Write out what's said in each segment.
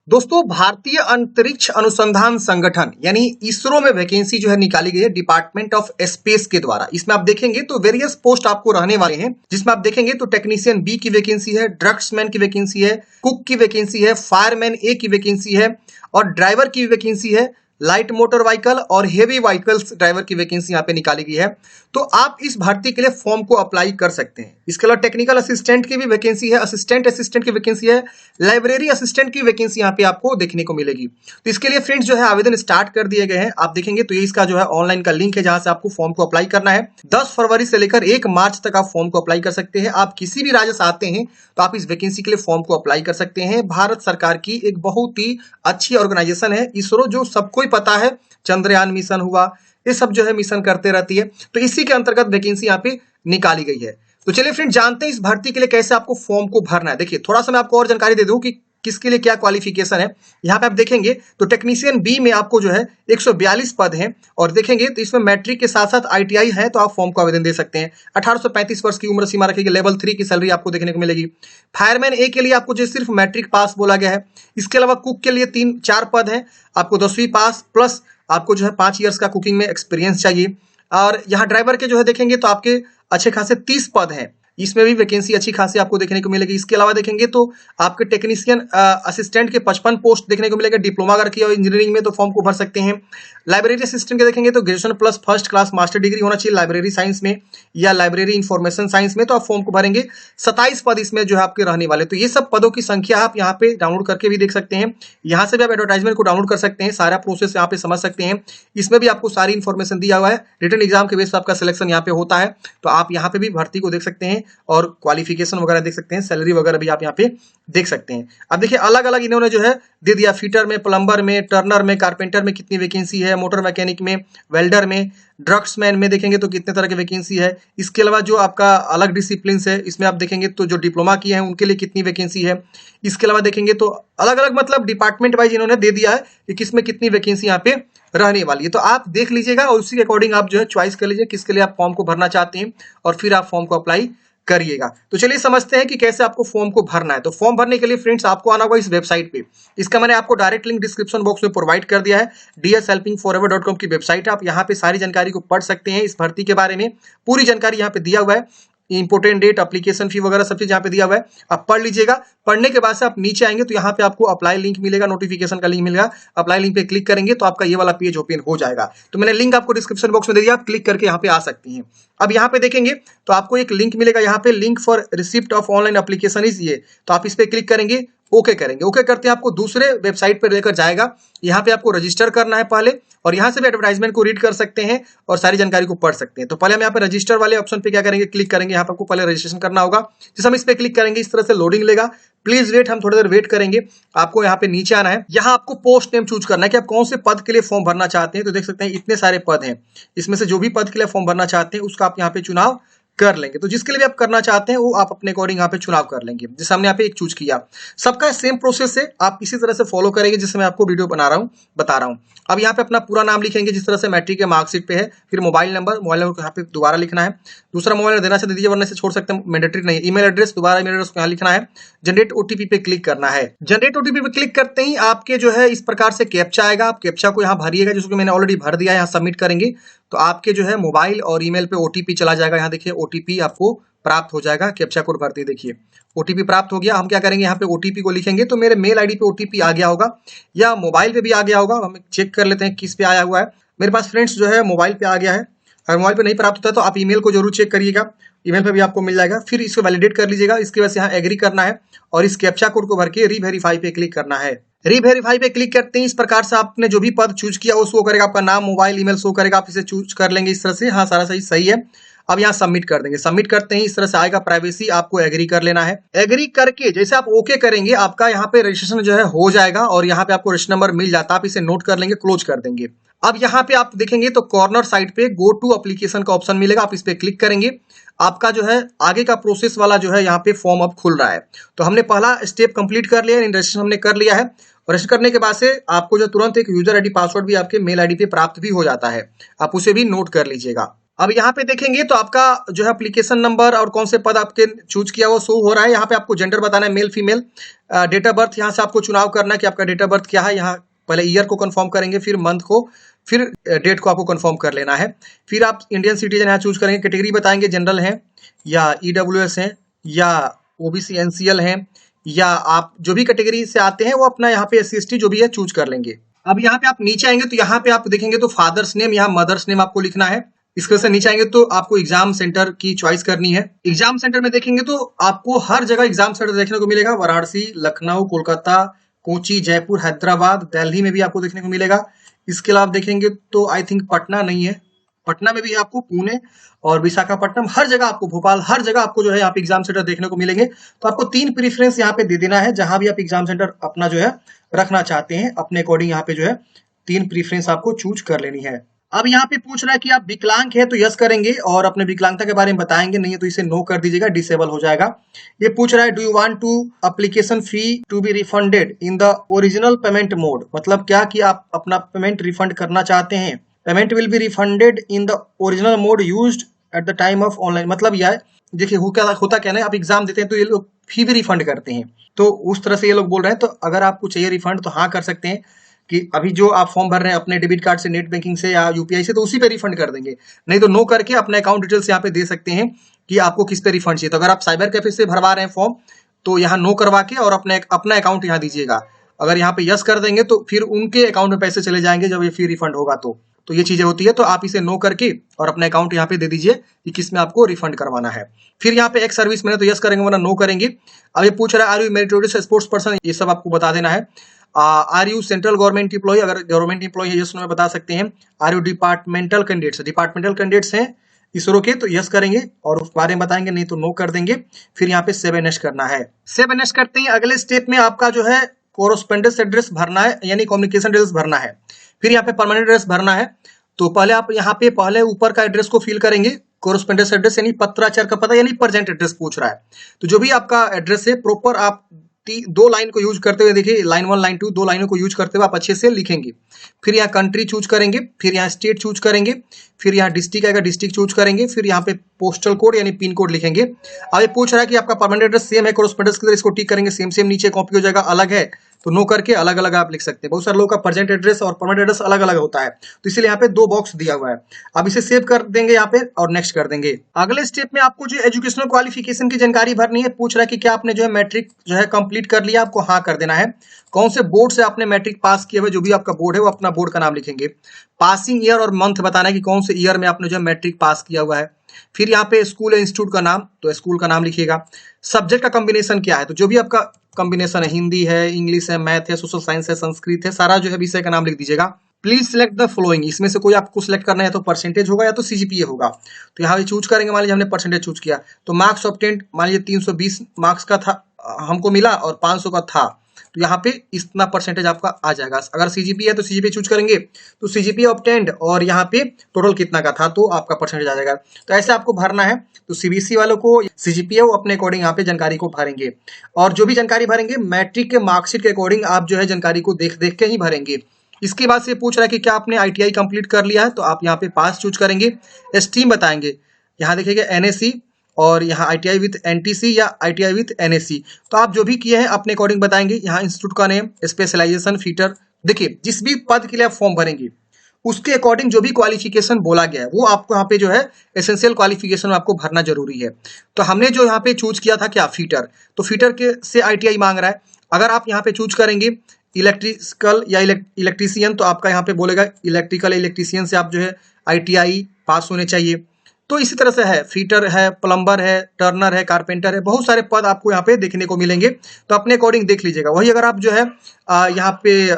दोस्तों भारतीय अंतरिक्ष अनुसंधान संगठन यानी इसरो में वैकेंसी जो है निकाली गई है डिपार्टमेंट ऑफ स्पेस के द्वारा। इसमें आप देखेंगे तो वेरियस पोस्ट आपको रहने वाले हैं, जिसमें आप देखेंगे तो टेक्नीशियन बी की वैकेंसी है, ड्रग्समैन की वैकेंसी है, कुक की वैकेंसी है, फायरमैन ए की वैकेंसी है और ड्राइवर की वैकेंसी है, लाइट मोटर व्हीकल और हेवी व्हीकल्स ड्राइवर की वैकेंसी यहाँ पे निकाली गई है। तो आप इस भर्ती के लिए फॉर्म को अप्लाई कर सकते हैं। इसके अलावा टेक्निकल असिस्टेंट की भी वैकेंसी है, असिस्टेंट की वैकेंसी है, लाइब्रेरी असिस्टेंट की वैकेंसी यहाँ पे आपको देखने को मिलेगी। तो इसके लिए फ्रेंड्स जो है आवेदन स्टार्ट कर दिए गए हैं। आप देखेंगे तो ये इसका जो है ऑनलाइन का लिंक है जहां से आपको फॉर्म को अप्लाई करना है। 10 फरवरी से लेकर 1 मार्च तक आप फॉर्म को अप्लाई कर सकते हैं। आप किसी भी राज्य से आते हैं तो आप इस वैकेंसी के लिए फॉर्म को अप्लाई कर सकते हैं। भारत सरकार की एक बहुत ही अच्छी ऑर्गेनाइजेशन है इसरो, जो सबको ही पता है चंद्रयान मिशन हुआ, ये सब जो है मिशन करते रहती है। तो इसी के अंतर्गत वैकेंसी यहाँ पे निकाली गई है। तो चलिए फ्रेंड जानते हैं इस भर्ती के लिए कैसे आपको फॉर्म को भरना है। देखिए थोड़ा सा मैं आपको और जानकारी दे दूं कि किसके लिए क्या क्वालिफिकेशन है। यहाँ पे आप देखेंगे तो टेक्नीशियन बी में आपको जो है 142 पद हैं और देखेंगे तो इसमें मैट्रिक के साथ साथ आईटीआई है, तो आप फॉर्म को आवेदन दे सकते हैं। 1835 वर्ष की उम्र सीमा रखेगी, लेवल 3 की सैलरी आपको देखने को मिलेगी। फायरमैन ए के लिए आपको जो सिर्फ मैट्रिक पास बोला गया है। इसके अलावा कुक के लिए 3-4 पद हैं, आपको 10वीं पास प्लस आपको जो है 5 ईयर्स का कुकिंग में एक्सपीरियंस चाहिए। और यहाँ ड्राइवर के जो है देखेंगे तो आपके अच्छे खासे 30 पद हैं, इसमें भी वैकेंसी अच्छी खासी आपको देखने को मिलेगी। इसके अलावा देखेंगे तो आपके टेक्नीशियन असिस्टेंट के 55 पोस्ट देखने को मिलेगा। डिप्लोमा अगर किया हो इंजीनियरिंग में तो फॉर्म को भर सकते हैं। लाइब्रेरी असिस्टेंट के देखेंगे तो graduation plus first class master degree होना चाहिए लाइब्रेरी साइंस में या लाइब्रेरी इंफॉर्मेशन साइंस में, तो आप फॉर्म को भरेंगे। 27 पद इसमें जो है आपके रहने वाले। तो ये सब पदों की संख्या आप यहाँ पे डाउनलोड करके भी देख सकते हैं। यहाँ से भी आप एडवर्टाइजमेंट को डाउनलोड कर सकते हैं, सारा प्रोसेस यहाँ पे समझ सकते हैं। इसमें भी आपको सारी इन्फॉर्मेशन दिया हुआ है। रिटन एग्जाम के बेस पर आपका सिलेक्शन यहाँ पे होता है, तो आप यहाँ पे भी भर्ती को देख सकते हैं और क्वालिफिकेशन वगैरह देख सकते हैं, सैलरी वगैरह भी आप यहाँ पे देख सकते हैं। अब देखिए अलग अलग इन्होंने जो है दे दिया, फीटर में, प्लम्बर में, टर्नर में, कारपेंटर में कितनी वैकेंसी है, मोटर मैकेनिक में, वेल्डर में, ड्रग्समैन में देखेंगे तो कितने तरह की वैकेंसी है। इसके अलावा जो आपका अलग डिसिप्लिन है इसमें आप देखेंगे तो जो डिप्लोमा किए हैं उनके लिए कितनी वैकेंसी है। इसके अलावा देखेंगे तो अलग अलग मतलब डिपार्टमेंट वाइज इन्होंने दे दिया है कि किसमें कितनी वैकेंसी यहाँ पे रहने वाली है। तो आप देख लीजिएगा और उसी के अकॉर्डिंग आप जो है चॉइस कर लीजिए किसके लिए आप फॉर्म को भरना चाहते हैं और फिर आप फॉर्म को अप्लाई करिएगा। तो चलिए समझते हैं कि कैसे आपको फॉर्म को भरना है। तो फॉर्म भरने के लिए फ्रेंड्स आपको आना होगा इस वेबसाइट पे। इसका मैंने आपको डायरेक्ट लिंक डिस्क्रिप्शन बॉक्स में प्रोवाइड कर दिया है। dshelpingforever.com की वेबसाइट है, आप यहाँ पे सारी जानकारी को पढ़ सकते हैं। इस भर्ती के बारे में पूरी जानकारी यहाँ पे दिया हुआ है, इंपोर्टेंट डेट, एप्लीकेशन फी वगैरह सब चीज यहाँ पे दिया हुआ है। आप पढ़ लीजिएगा। पढ़ने के बाद से आप नीचे आएंगे तो यहाँ पे आपको अप्लाई लिंक मिलेगा, नोटिफिकेशन का लिंक मिलेगा। अप्लाई लिंक पे क्लिक करेंगे तो आपका ये वाला पेज ओपन हो जाएगा। तो मैंने लिंक आपको डिस्क्रिप्शन बॉक्स में दे दिया, आप क्लिक करके यहाँ पे आ सकती हैं। अब यहाँ पे देखेंगे तो आपको एक लिंक मिलेगा, यहाँ पे link for receipt of online application is ये, तो आप इस पे क्लिक करेंगे, ओके करेंगे। ओके करते हैं आपको दूसरे वेबसाइट पर लेकर जाएगा। यहाँ पे आपको रजिस्टर करना है पहले, और यहाँ से भी एडवर्टाइजमेंट को रीड कर सकते हैं और सारी जानकारी को पढ़ सकते हैं। तो पहले हम यहाँ पे रजिस्टर वाले ऑप्शन पे क्या करेंगे, क्लिक करेंगे। यहाँ पे आपको पहले रजिस्ट्रेशन करना होगा। जैसे हम इस पे क्लिक करेंगे इस तरह से लोडिंग लेगा। प्लीज वेट, हम थोड़ी देर वेट करेंगे। आपको यहाँ पे नीचे आना है, यहाँ आपको पोस्ट नेम चूज करना है कि आप कौन से पद के लिए फॉर्म भरना चाहते हैं। तो देख सकते हैं इतने सारे पद हैं, इसमें से जो भी पद के लिए फॉर्म भरना चाहते हैं उसका आप यहाँ पे चुनाव कर लेंगे। तो जिसके लिए भी आप करना चाहते हैं वो आप अपने अकॉर्डिंग यहाँ पे चुनाव कर लेंगे। जैसे हमने यहाँ पे एक चूज किया, सबका सेम प्रोसेस है, आप इसी तरह से फॉलो करेंगे जिससे मैं आपको वीडियो बना रहा हूँ, बता रहा हूँ। अब यहाँ पे अपना पूरा नाम लिखेंगे जिस तरह से मैट्रिक के मार्कशीट पे है, फिर मोबाइल नंबर को यहाँ पे दोबारा लिखना है। दूसरा मोबाइल नंबर देना से दीजिए, वरना से छोड़ सकते हैं, मैंडेटरी नहीं। ईमेल एड्रेस, दोबारा ईमेल एड्रेस को यहाँ लिखना है। जनरेट ओटीपी पे क्लिक करना है। जनरेट ओटीपी पे क्लिक करते ही आपके जो है इस प्रकार से कैप्चा आएगा। आप कैप्चा को यहाँ भरिएगा, जिसको मैंने ऑलरेडी भर दिया है। यहाँ सबमिट करेंगे तो आपके जो है मोबाइल और ईमेल पे ओटीपी चला जाएगा। यहाँ देखिए ओटीपी आपको प्राप्त हो जाएगा। कैप्चा कोड भरते देखिए ओटीपी प्राप्त हो गया। हम क्या करेंगे, यहाँ पे ओटीपी को लिखेंगे। तो मेरे मेल आईडी पे ओटीपी आ गया होगा या मोबाइल पे भी आ गया होगा। हम चेक कर लेते हैं किस पे आया हुआ है। मेरे पास फ्रेंड्स जो है मोबाइल पे आ गया है। अगर मोबाइल पे नहीं प्राप्त होता है तो आप ईमेल को जरूर चेक करिएगा, ईमेल पे भी आपको मिल जाएगा। फिर इसको वैलिडेट कर लीजिएगा। इसके बाद यहाँ एग्री करना है और इस कैप्चा कोड को भर के रीवेरीफाई पे क्लिक करना है। रीवेरीफाई पे क्लिक करते हैं इस प्रकार से आपने जो भी पद चूज किया वो शो करेगा, आपका नाम, मोबाइल, ईमेल शो करेगा। आप इसे चूज कर लेंगे इस तरह से। हाँ सारा सही है। अब यहाँ सबमिट कर देंगे। सबमिट करते ही इस तरह से आएगा प्राइवेसी, आपको एग्री कर लेना है। एग्री करके जैसे आप ओके करेंगे आपका यहाँ पे रजिस्ट्रेशन जो है हो जाएगा और यहाँ पे आपको रजिस्टर नंबर मिल जाता है। आप इसे नोट कर लेंगे, क्लोज कर देंगे। अब यहाँ पे आप देखेंगे तो कॉर्नर साइड पे गो टू एप्लीकेशन का ऑप्शन मिलेगा, आप इस पे क्लिक करेंगे। आपका जो है आगे का प्रोसेस वाला जो है यहाँ पे फॉर्म अब खुल रहा है। तो हमने पहला स्टेप कंप्लीट कर लिया है, रजिस्ट्रेशन हमने कर लिया है। और रजिस्टर करने के बाद से आपको जो तुरंत एक यूजर आईडी पासवर्ड भी आपके मेल आईडी पे प्राप्त भी हो जाता है, आप उसे भी नोट कर लीजिएगा। अब यहाँ पे देखेंगे तो आपका जो है एप्लीकेशन नंबर और कौन से पद आपके चूज किया वो शो हो रहा है। यहाँ पे आपको जेंडर बताना है, male female. Date of birth यहाँ से आपको चुनाव करना है कि आपका डेट ऑफ बर्थ क्या है। यहाँ पहले ईयर को कंफर्म करेंगे, फिर मंथ को, फिर डेट को आपको कंफर्म कर लेना है। फिर आप इंडियन सिटीजन यहाँ चूज करेंगे। कैटेगरी बताएंगे, जनरल है या ईडब्ल्यूएस है या ओबीसी एनसीएल है, या आप जो भी कैटेगरी से आते हैं वो अपना यहाँ पे एससी एसटी जो भी है चूज कर लेंगे। अब यहाँ पे आप नीचे आएंगे तो यहाँ पे आप देखेंगे तो फादर्स नेम, यहाँ मदर्स नेम आपको लिखना है। इसके वजह से नीचे आएंगे तो आपको एग्जाम सेंटर की चॉइस करनी है। एग्जाम सेंटर में देखेंगे तो आपको हर जगह एग्जाम सेंटर देखने को मिलेगा। वाराणसी, लखनऊ, कोलकाता, कोची, जयपुर, हैदराबाद, दिल्ली में भी आपको देखने को मिलेगा। इसके अलावा आप देखेंगे तो आई थिंक पटना नहीं है, पटना में भी आपको, पुणे और विशाखापट्टनम, हर जगह आपको, भोपाल, हर जगह आपको जो है यहाँ पे एग्जाम सेंटर देखने को मिलेंगे। तो आपको 3 प्रीफरेंस यहाँ पे दे देना है। जहां भी आप एग्जाम सेंटर अपना जो है रखना चाहते हैं, अपने अकॉर्डिंग यहाँ पे जो है 3 प्रीफरेंस आपको चूज कर लेनी है। अब यहाँ पे पूछ रहा है कि आप विकलांग है तो यस करेंगे और अपने विकलांगता के बारे में बताएंगे, नहीं है तो इसे नो कर दीजिएगा, डिसेबल हो जाएगा। ये पूछ रहा है do you want to application fee to be refunded in the original payment mode, मतलब क्या कि आप अपना पेमेंट रिफंड करना चाहते हैं। Payment will be refunded in the original mode used at the time of online, मतलब यह देखिए होता क्या है, आप एग्जाम देते हैं तो ये लोग फी भी रिफंड करते हैं, तो उस तरह से ये लोग बोल रहे हैं। तो अगर आपको चाहिए रिफंड तो हाँ कर सकते हैं कि अभी जो आप फॉर्म भर रहे हैं अपने डेबिट कार्ड से, नेट बैंकिंग से या यूपीआई से, तो उसी पे रिफंड कर देंगे। नहीं तो नो करके अपना अकाउंट डिटेल्स यहाँ पे दे सकते हैं कि आपको किस पे रिफंड चाहिए। तो अगर आप साइबर कैफे से भरवा रहे हैं फॉर्म तो यहाँ नो करवा के और अपना अकाउंट यहाँ दीजिएगा। अगर यहाँ पे यस कर देंगे तो फिर उनके अकाउंट में पैसे चले जाएंगे जब ये फी रिफंड होगा। तो ये चीजें होती है। तो आप इसे नो करके और अपना अकाउंट यहाँ पे दे दीजिए कि किसमें आपको रिफंड करवाना है। फिर यहाँ पे एक सर्विस में तो यस करेंगे वरना नो करेंगे। अब ये पूछ रहा है are you meritorious sports person, ये सब आपको बता देना है। Are you central government employee, अगर गवर्नमेंट एम्प्लॉय है यस नो में बता सकते हैं। आर यू डिपार्टमेंटल कैंडिडेट्स हैं इसरो के तो यस करेंगे और उस बारे में बताएंगे, नहीं तो नो कर देंगे। फिर यहाँ पे 7H करना है। 7H करते ही अगले स्टेप में आपका जो है कोरोस्पेंडेंस एड्रेस भरना है, यानी कम्युनिकेशन एड्रेस भरना है। फिर यहाँ पे परमानेंट एड्रेस भरना है। तो पहले आप यहाँ पे पहले ऊपर का एड्रेस को फिल करेंगे, कोरोस्पेंडेंस एड्रेस यानी पत्राचार का पता, यानी प्रेजेंट एड्रेस पूछ रहा है। तो जो भी आपका एड्रेस है प्रॉपर आप 2 लाइन को यूज करते हुए, देखिए लाइन 1 लाइन 2 2 लाइनों को यूज करते हुए आप अच्छे से लिखेंगे। फिर यहाँ कंट्री चूज करेंगे, फिर यहाँ स्टेट चूज करेंगे, फिर यहाँ डिस्ट्रिक्ट आएगा, डिस्ट्रिक्ट चूज करेंगे, फिर यहाँ पे पोस्टल कोड यानी पिन कोड लिखेंगे। अब ये पूछ रहा है कि आपका परमानेंट एड्रेस सेम है कोरोस्पेंडेंस की तरह, इसको टिक करेंगे, सेम नीचे कॉपी हो जाएगा। अलग है तो नो करके अलग अलग आप लिख सकते हैं। बहुत सारे लोगों का प्रेजेंट एड्रेस और परमानेंट एड्रेस अलग अलग होता है, तो इसलिए यहाँ पे 2 बॉक्स दिया हुआ है। अब इसे सेव कर देंगे यहाँ पे और नेक्स्ट कर देंगे। अगले स्टेप में आपको जो एजुकेशनल क्वालिफिकेशन की जानकारी भरनी है। पूछ रहा है कि क्या आपने जो है मैट्रिक जो है कंप्लीट कर लिया, आपको हाँ कर देना है। कौन से बोर्ड से आपने मैट्रिक पास किया हुआ, जो भी आपका बोर्ड है वो अपना बोर्ड का नाम लिखेंगे। पासिंग ईयर और मंथ बताना है कि कौन से ईयर में आपने जो है मैट्रिक पास किया हुआ है। फिर यहाँ पे स्कूल या इंस्टीट्यूट का नाम, तो स्कूल का नाम लिखिएगा। सब्जेक्ट का कॉम्बिनेशन क्या है, तो जो भी आपका कॉम्बिनेशन है, हिंदी है, इंग्लिश है, मैथ है, सोशल साइंस है, संस्कृत है, सारा जो है विषय का नाम लिख दीजिएगा। प्लीज सिलेक्ट द फॉलोइंग, इसमें से कोई आपको सिलेक्ट करना है, तो परसेंटेज होगा या तो सीजीपीए होगा। तो यहाँ चूज करेंगे, मान लीजिए हमने परसेंटेज चूज किया तो मार्क्स ऑब्टेन्ड मान लीजिए 320 मार्क्स का था हमको मिला और 500 का था, तो यहाँ पे इतना परसेंटेज आपका आ जाएगा। अगर सीजीपी है तो सीजीपी चूज करेंगे तो सीजीपी ऑब्टेन्ड और यहाँ पे टोटल कितना का था तो आपका परसेंटेज आ जाएगा। तो ऐसे आपको भरना है। तो सीबीएसई वालों को सीजीपी है वो अपने अकॉर्डिंग यहाँ पे जानकारी को भरेंगे, और जो भी जानकारी भरेंगे मैट्रिक के मार्कशीट के अकॉर्डिंग आप जो है जानकारी को देख के ही भरेंगे। इसके बाद से पूछ रहा है कि क्या आपने आईटीआई कंप्लीट कर लिया है, तो आप यहाँ पे पास चूज करेंगे। स्ट्रीम बताएंगे, यहाँ देखिएगा एनएससी और यहाँ आईटीआई विथ एनटीसी या आईटीआई विथ एनएससी, तो आप जो भी किए हैं अपने अकॉर्डिंग बताएंगे। यहाँ इंस्टीट्यूट का नेम, स्पेशलाइजेशन, फीटर, देखिए जिस भी पद के लिए आप फॉर्म भरेंगे उसके अकॉर्डिंग जो भी क्वालिफिकेशन बोला गया है वो आपको यहाँ पे जो है एसेंशियल क्वालिफिकेशन आपको भरना जरूरी है। तो हमने जो यहाँ पे चूज किया था क्या, फीटर, तो फीटर के से आईटीआई मांग रहा है। अगर आप यहाँ पे चूज करेंगे इलेक्ट्रिकल या इलेक्ट्रीशियन, तो आपका यहाँ पे बोलेगा इलेक्ट्रिकल इलेक्ट्रीशियन से आप जो है आईटीआई पास होने चाहिए। तो इसी तरह से है, फीटर है, प्लम्बर है, टर्नर है, कारपेंटर है, बहुत सारे पद आपको यहाँ पे देखने को मिलेंगे। तो अपने अकॉर्डिंग देख लीजिएगा। वही अगर आप जो है यहाँ पे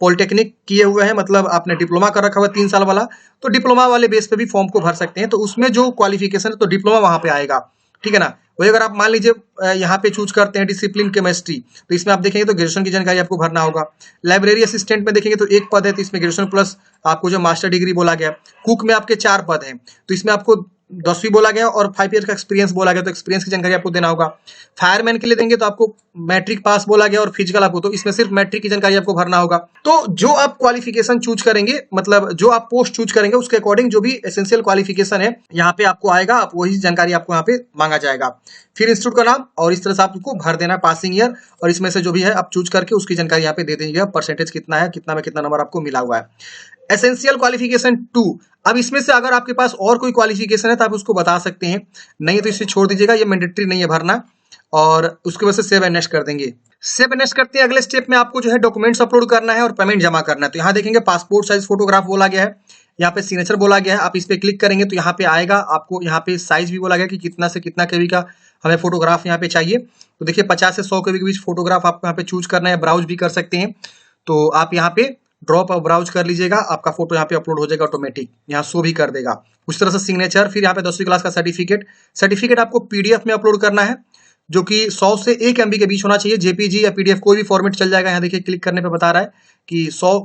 पॉलिटेक्निक किए हुए हैं, मतलब आपने डिप्लोमा कर रखा हुआ 3 साल वाला, तो डिप्लोमा वाले बेस पे भी फॉर्म को भर सकते हैं। तो उसमें जो क्वालिफिकेशन है तो डिप्लोमा वहां पे आएगा, ठीक है ना। वही अगर आप मान लीजिए यहाँ पे चूज करते हैं डिसिप्लिन केमिस्ट्री, तो इसमें आप देखेंगे तो ग्रेजुएशन की जानकारी आपको भरना होगा। लाइब्रेरी असिस्टेंट में देखेंगे तो 1 पद है, तो इसमें ग्रेजुएशन प्लस आपको जो मास्टर डिग्री बोला गया। कुक में आपके 4 पद हैं, तो इसमें आपको 10वीं बोला गया और 5 ईयर का एक्सपीरियंस बोला गया, तो एक्सपीरियंस की जानकारी आपको देना होगा। फायरमैन के लिए देंगे तो आपको मैट्रिक पास बोला गया और फिजिकल आपको, तो इसमें सिर्फ मैट्रिक की जानकारी आपको भरना होगा। तो जो आप क्वालिफिकेशन चूज करेंगे, मतलब जो आप पोस्ट चूज करेंगे उसके अकॉर्डिंग जो भी एसेंशियल क्वालिफिकेशन है यहाँ पे आपको आएगा, आप वही जानकारी आपको यहाँ पे मांगा जाएगा। फिर इंस्टीट्यूट का नाम और इस तरह से आपको भर देना पासिंग ईयर, और इसमें से जो भी है आप चूज करके उसकी जानकारी यहाँ पे दे दीजिएगा, परसेंटेज कितना है, कितना में कितना नंबर आपको मिला हुआ है। एसेंशियल क्वालिफिकेशन 2, अब इसमें से अगर आपके पास और कोई क्वालिफिकेशन है तो आप उसको बता सकते हैं, नहीं तो इसे छोड़ दीजिएगा, ये मैंडेटरी नहीं है भरना। और उसके वजह से सेव एंड नेक्स्ट कर देंगे। सेव एंड नेक्स्ट करते हैं, अगले स्टेप में आपको जो है डॉक्यूमेंट्स अपलोड करना है और पेमेंट जमा करना है। तो यहाँ देखेंगे पासपोर्ट साइज फोटोग्राफ बोला गया है, यहाँ पे सिग्नेचर बोला गया है, आप इस पे क्लिक करेंगे तो यहाँ पे आएगा, आपको यहाँ पे साइज भी बोला गया कि कितना से कितना केबी का हमें फोटोग्राफ यहाँ पे चाहिए। तो देखिए 50 से 100 केबी के बीच फोटोग्राफ आपको यहाँ पे चूज करना है, ब्राउज भी कर सकते हैं। तो आप यहाँ पे ड्रॉप और ब्राउज कर लीजिएगा, आपका फोटो यहाँ पे अपलोड हो जाएगा ऑटोमेटिक, यहाँ शो भी कर देगा। उस तरह से सिग्नेचर, फिर यहाँ पे 10वीं क्लास का सर्टिफिकेट आपको पीडीएफ में अपलोड करना है, जो कि 100 से 1 MB के बीच होना चाहिए, जेपीजी या पीडीएफ कोई भी फॉर्मेट चल जाएगा। यहाँ देखिए क्लिक करने पे बता रहा है कि 100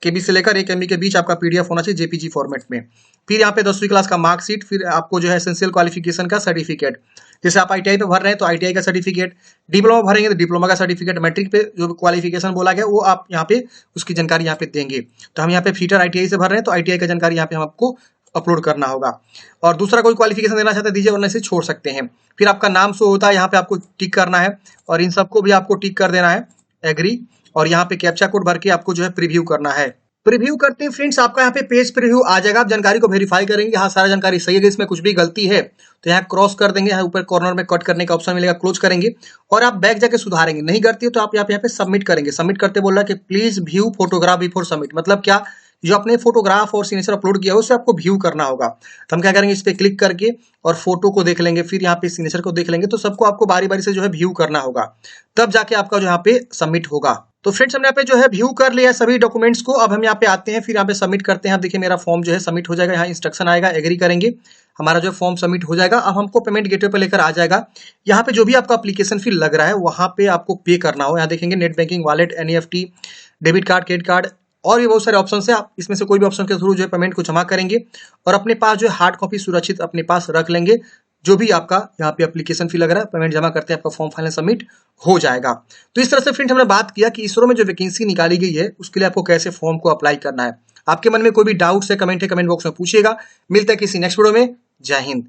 KB से लेकर 1 MB के बीच आपका पीडीएफ होना चाहिए जेपीजी फॉर्मेट में। फिर यहाँ पे 10वीं क्लास का मार्कशीट, फिर आपको जो है एसेंशियल क्वालिफिकेशन का सर्टिफिकेट, जैसे आप ITI पे भर रहे हैं तो ITI का सर्टिफिकेट, डिप्लोमा भरेंगे तो डिप्लोमा का सर्टिफिकेट, मैट्रिक पे जो क्वालिफिकेशन बोला गया वो आप यहाँ पे उसकी जानकारी यहाँ पे देंगे। तो हम यहाँ पे फीटर ITI से भर रहे हैं तो ITI का जानकारी यहाँ पे हम आपको अपलोड करना होगा। और दूसरा कोई क्वालिफिकेशन देना चाहते हैं दीजिए, वरना इसे छोड़ सकते हैं। फिर आपका नाम शो होता है, यहाँ पे आपको टिक करना है और इन सबको भी आपको टिक कर देना है, एग्री, और यहाँ पे कैप्चा कोड भर के आपको जो है प्रीव्यू करना है। प्रीव्यू करते हैं फ्रेंड्स, आपका यहाँ पे पेज प्रीव्यू आ जाएगा, आप जानकारी को वेरीफाई करेंगे, हाँ सारा जानकारी सही है, इसमें कुछ भी गलती है तो यहाँ क्रॉस कर देंगे, यहाँ ऊपर कॉर्नर में कट करने का ऑप्शन मिलेगा, क्लोज करेंगे और आप बैक जाके सुधारेंगे। नहीं करती है तो आप यहाँ पे सबमिट करेंगे। सबमिट करते बोल रहा है कि please view photograph before submit, मतलब क्या, जो आपने फोटोग्राफ और सिग्नेचर अपलोड किया है उसे आपको व्यू करना होगा। तो हम क्या करेंगे, इस पे क्लिक करके और फोटो को देख लेंगे, फिर यहाँ पे सिग्नेचर को देख लेंगे, तो सबको आपको बारी बारी से जो है व्यू करना होगा, तब जाके आपका जो यहाँ पे सबमिट होगा। तो फ्रेंड्स हमने यहाँ पे जो है व्यू कर लिया सभी डॉक्यूमेंट्स को, अब हम यहाँ पे आते हैं, फिर यहाँ पे सबमिट करते हैं। अब देखिए मेरा फॉर्म जो है सबमिट हो जाएगा, यहाँ इंस्ट्रक्शन आएगा, एग्री करेंगे, हमारा जो फॉर्म सबमिट हो जाएगा। अब हमको पेमेंट गेटवे पे लेकर आ जाएगा, यहाँ पे जो भी आपका एप्लीकेशन फी लग रहा है वहाँ पे आपको पे करना हो। यहाँ देखेंगे net banking, wallet, NEFT, debit card, credit card और भी बहुत सारे ऑप्शन है, आप इसमें से कोई भी ऑप्शन के थ्रू जो है पेमेंट को जमा करेंगे और अपने पास जो है हार्ड कॉपी सुरक्षित अपने पास रख लेंगे। जो भी आपका यहाँ पे एप्लीकेशन फी लग रहा है, पेमेंट जमा करते हैं, आपका फॉर्म फाइनल सबमिट हो जाएगा। तो इस तरह से फ्रेंड्स हमने बात किया कि इसरो में जो वैकेंसी निकाली गई है उसके लिए आपको कैसे फॉर्म को अप्लाई करना है। आपके मन में कोई भी डाउट्स है, कमेंट बॉक्स में पूछिएगा। मिलता है किसी नेक्स्ट वीडियो में। जय हिंद।